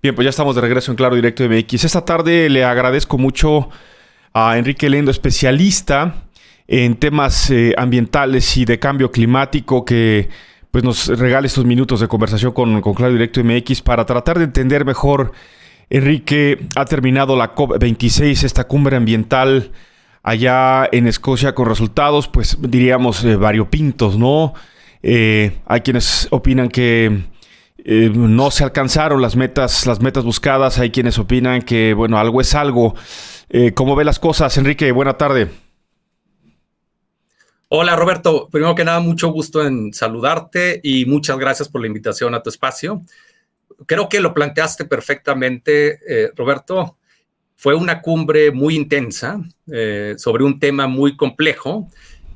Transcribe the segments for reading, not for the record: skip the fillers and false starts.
Bien, pues ya estamos de regreso en Claro Directo MX. Esta tarde le agradezco mucho a Enrique Lendo, especialista en temas ambientales y de cambio climático, que pues nos regale estos minutos de conversación con Claro Directo MX para tratar de entender mejor. Enrique, ha terminado la COP26, esta cumbre ambiental allá en Escocia, con resultados, pues diríamos, variopintos, ¿no? Hay quienes opinan que no se alcanzaron las metas buscadas. Hay quienes opinan que, bueno, algo es algo. ¿Cómo ve las cosas, Enrique? Buena tarde. Hola, Roberto. Primero que nada, mucho gusto en saludarte y muchas gracias por la invitación a tu espacio. Creo que lo planteaste perfectamente, Roberto. Fue una cumbre muy intensa sobre un tema muy complejo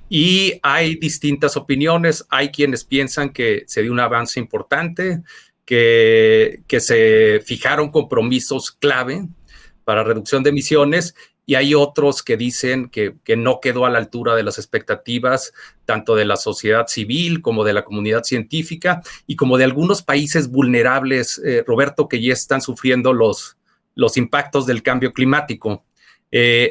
y hay distintas opiniones. Hay quienes piensan que se dio un avance importante, que se fijaron compromisos clave para reducción de emisiones, y hay otros que dicen que no quedó a la altura de las expectativas, tanto de la sociedad civil como de la comunidad científica y como de algunos países vulnerables, Roberto, que ya están sufriendo los impactos del cambio climático.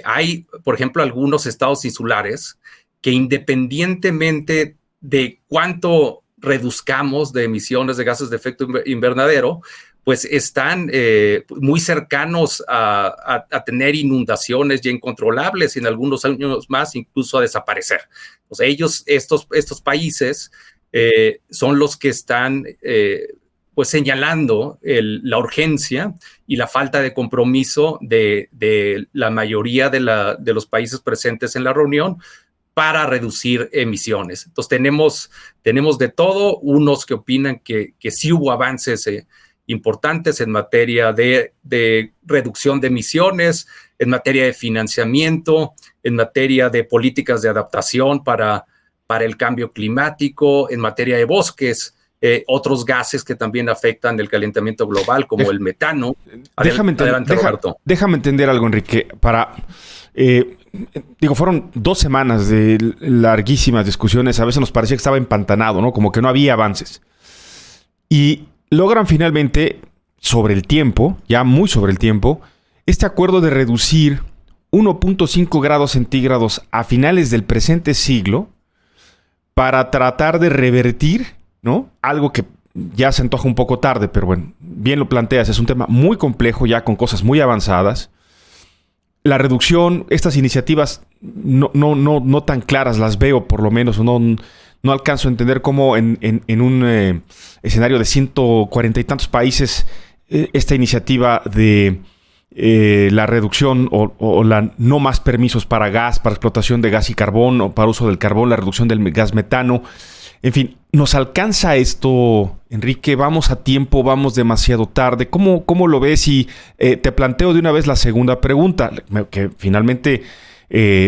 Hay, por ejemplo, algunos estados insulares que, independientemente de cuánto reduzcamos de emisiones de gases de efecto invernadero, pues están muy cercanos a tener inundaciones ya incontrolables y en algunos años más incluso a desaparecer. O sea, estos países son los que están pues señalando la urgencia y la falta de compromiso de la mayoría de los países presentes en la reunión para reducir emisiones. Entonces tenemos de todo, unos que opinan que sí hubo avances importantes en materia de reducción de emisiones, en materia de financiamiento, en materia de políticas de adaptación para el cambio climático, en materia de bosques, otros gases que también afectan el calentamiento global, como el metano. Déjame entender algo, Enrique. Fueron 2 semanas de larguísimas discusiones. A veces nos parecía que estaba empantanado, ¿no? Como que no había avances. Y logran finalmente, sobre el tiempo, ya muy sobre el tiempo, este acuerdo de reducir 1.5 grados centígrados a finales del presente siglo para tratar de revertir, ¿no? Algo que ya se antoja un poco tarde, pero bueno, bien lo planteas, es un tema muy complejo, ya con cosas muy avanzadas. La reducción, estas iniciativas no tan claras las veo, por lo menos, no alcanzo a entender cómo en un escenario de 140 y tantos países, esta iniciativa de la reducción o la no más permisos para gas, para explotación de gas y carbón, o para uso del carbón, la reducción del gas metano. En fin, ¿nos alcanza esto, Enrique? ¿Vamos a tiempo? ¿Vamos demasiado tarde? ¿Cómo lo ves? Y te planteo de una vez la segunda pregunta, que finalmente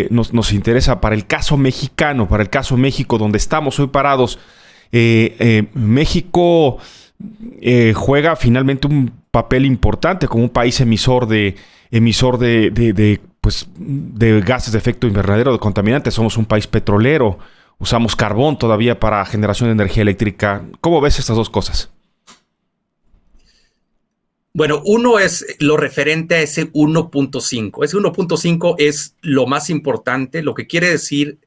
nos interesa para el caso mexicano, para el caso México, donde estamos hoy parados. México juega finalmente un papel importante como un país emisor de gases de efecto invernadero, de contaminantes. Somos un país petrolero. Usamos carbón todavía para generación de energía eléctrica. ¿Cómo ves estas dos cosas? Bueno, uno es lo referente a ese 1.5. Ese 1.5 es lo más importante. Lo que quiere decir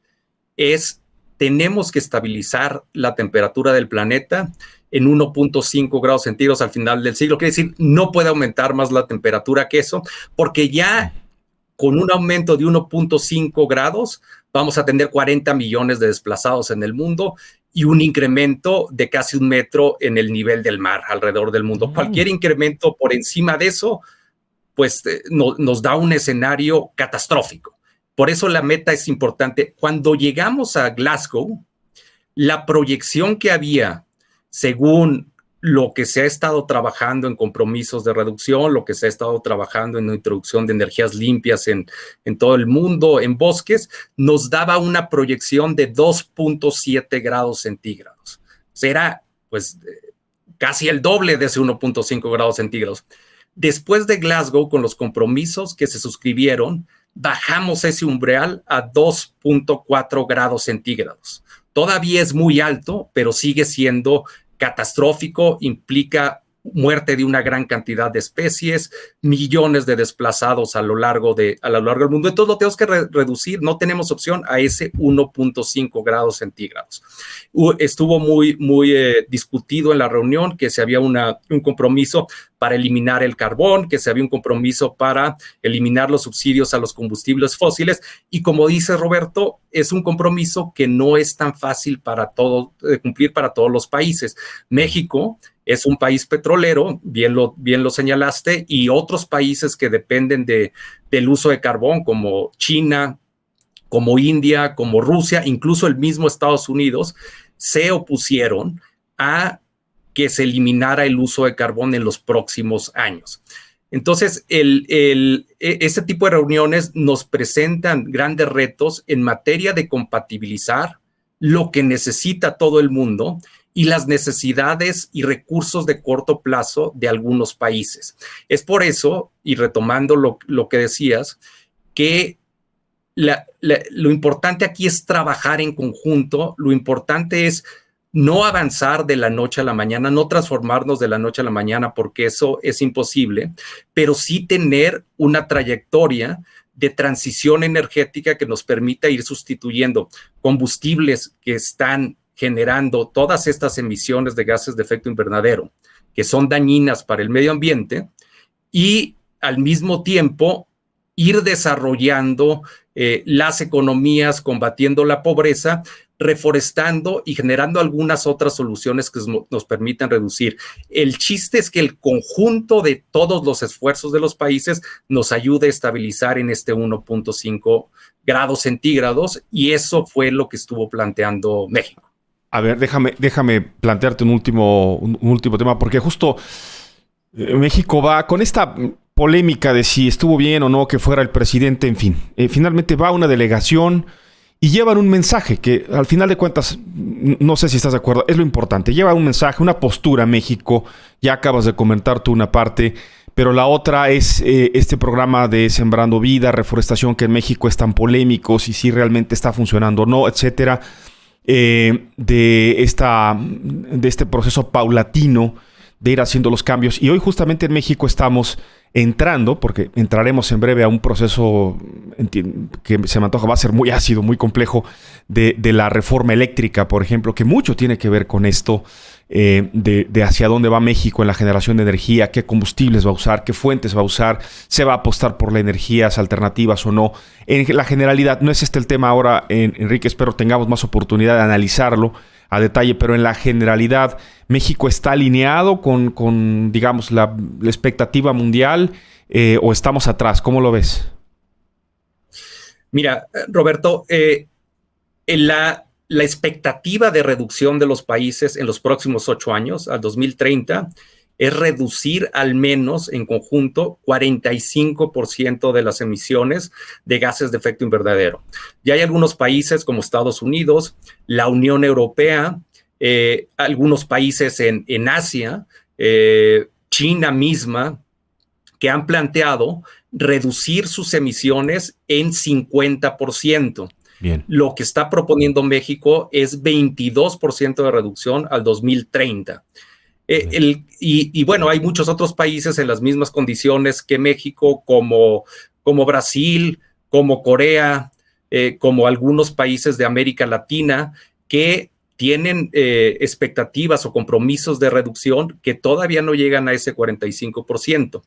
es tenemos que estabilizar la temperatura del planeta en 1.5 grados centígrados al final del siglo. Quiere decir, no puede aumentar más la temperatura que eso, porque ya con un aumento de 1.5 grados vamos a tener 40 millones de desplazados en el mundo y un incremento de casi 1 metro en el nivel del mar alrededor del mundo. Cualquier incremento por encima de eso, pues nos da un escenario catastrófico. Por eso la meta es importante. Cuando llegamos a Glasgow, la proyección que había, según lo que se ha estado trabajando en compromisos de reducción, lo que se ha estado trabajando en la introducción de energías limpias en todo el mundo, en bosques, nos daba una proyección de 2.7 grados centígrados. O sea, era pues casi el doble de ese 1.5 grados centígrados. Después de Glasgow, con los compromisos que se suscribieron, bajamos ese umbral a 2.4 grados centígrados. Todavía es muy alto, pero sigue siendo catastrófico, implica muerte de una gran cantidad de especies, millones de desplazados a lo largo del mundo. Entonces lo tenemos que reducir, no tenemos opción a ese 1.5 grados centígrados. Estuvo muy discutido en la reunión que se había un compromiso para eliminar el carbón, que se había un compromiso para eliminar los subsidios a los combustibles fósiles, y como dice Roberto, es un compromiso que no es tan fácil de cumplir para todos los países. México es un país petrolero, bien lo señalaste, y otros países que dependen del uso de carbón, como China, como India, como Rusia, incluso el mismo Estados Unidos, se opusieron a que se eliminara el uso de carbón en los próximos años. Entonces, este tipo de reuniones nos presentan grandes retos en materia de compatibilizar lo que necesita todo el mundo y las necesidades y recursos de corto plazo de algunos países. Es por eso, y retomando lo que decías, que lo importante aquí es trabajar en conjunto, lo importante es no avanzar de la noche a la mañana, no transformarnos de la noche a la mañana, porque eso es imposible, pero sí tener una trayectoria de transición energética que nos permita ir sustituyendo combustibles que están generando todas estas emisiones de gases de efecto invernadero, que son dañinas para el medio ambiente, y al mismo tiempo ir desarrollando las economías, combatiendo la pobreza, reforestando y generando algunas otras soluciones que nos permitan reducir. El chiste es que el conjunto de todos los esfuerzos de los países nos ayude a estabilizar en este 1.5 grados centígrados, y eso fue lo que estuvo planteando México. A ver, déjame plantearte un último tema, porque justo México va con esta polémica de si estuvo bien o no que fuera el presidente, en fin. Finalmente va una delegación y llevan un mensaje que, al final de cuentas, no sé si estás de acuerdo, es lo importante. Lleva un mensaje, una postura México. Ya acabas de comentar tú una parte, pero la otra es este programa de Sembrando Vida, reforestación, que en México es tan polémico, si realmente está funcionando o no, etcétera. De este proceso paulatino de ir haciendo los cambios. Y hoy justamente en México estamos entrando, porque entraremos en breve a un proceso que se me antoja va a ser muy ácido, muy complejo, de la reforma eléctrica, por ejemplo, que mucho tiene que ver con esto, de hacia dónde va México en la generación de energía, qué combustibles va a usar, qué fuentes va a usar, se va a apostar por las energías alternativas o no. En la generalidad, no es este el tema ahora, Enrique, espero tengamos más oportunidad de analizarlo a detalle, pero en la generalidad, ¿México está alineado con digamos, la expectativa mundial o estamos atrás? ¿Cómo lo ves? Mira, Roberto, la expectativa de reducción de los países en los próximos 8 años, al 2030, es reducir al menos en conjunto 45% de las emisiones de gases de efecto invernadero. Ya hay algunos países como Estados Unidos, la Unión Europea, algunos países en Asia, China misma, que han planteado reducir sus emisiones en 50%. Bien. Lo que está proponiendo México es 22% de reducción al 2030. Y bueno, hay muchos otros países en las mismas condiciones que México, como Brasil, como Corea, como algunos países de América Latina, que tienen expectativas o compromisos de reducción que todavía no llegan a ese 45%.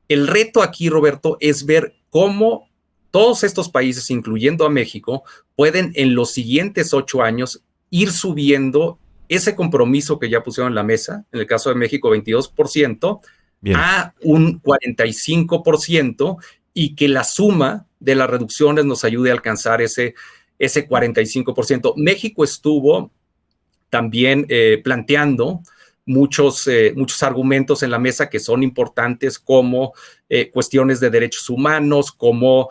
El reto aquí, Roberto, es ver cómo todos estos países, incluyendo a México, pueden en los siguientes 8 años ir subiendo ese compromiso que ya pusieron en la mesa, en el caso de México 22%, bien, a un 45%, y que la suma de las reducciones nos ayude a alcanzar ese 45%. México estuvo también planteando muchos argumentos en la mesa que son importantes, como cuestiones de derechos humanos, como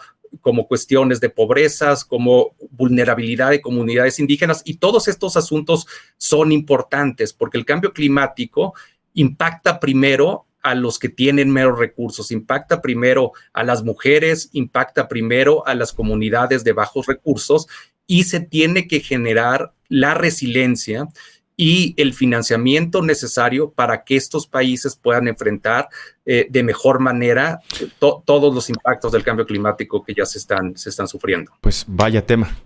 cuestiones de pobrezas, como vulnerabilidad de comunidades indígenas, y todos estos asuntos son importantes porque el cambio climático impacta primero a los que tienen menos recursos, impacta primero a las mujeres, impacta primero a las comunidades de bajos recursos, y se tiene que generar la resiliencia y el financiamiento necesario para que estos países puedan enfrentar de mejor manera todos los impactos del cambio climático que ya se están sufriendo. Pues vaya tema,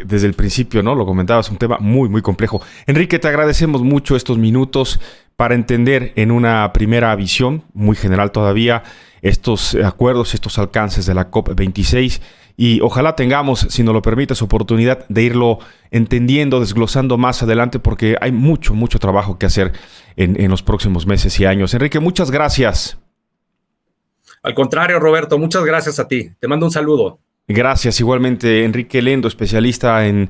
desde el principio, ¿no? Lo comentabas, un tema muy, muy complejo. Enrique, te agradecemos mucho estos minutos para entender en una primera visión, muy general todavía, estos acuerdos, estos alcances de la COP26. Y ojalá tengamos, si nos lo permites, oportunidad de irlo entendiendo, desglosando más adelante, porque hay mucho, mucho trabajo que hacer en los próximos meses y años. Enrique, muchas gracias. Al contrario, Roberto, muchas gracias a ti. Te mando un saludo. Gracias, igualmente, Enrique Lendo, especialista en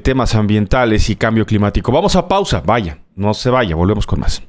temas ambientales y cambio climático. Vamos a pausa, vaya, no se vaya, volvemos con más.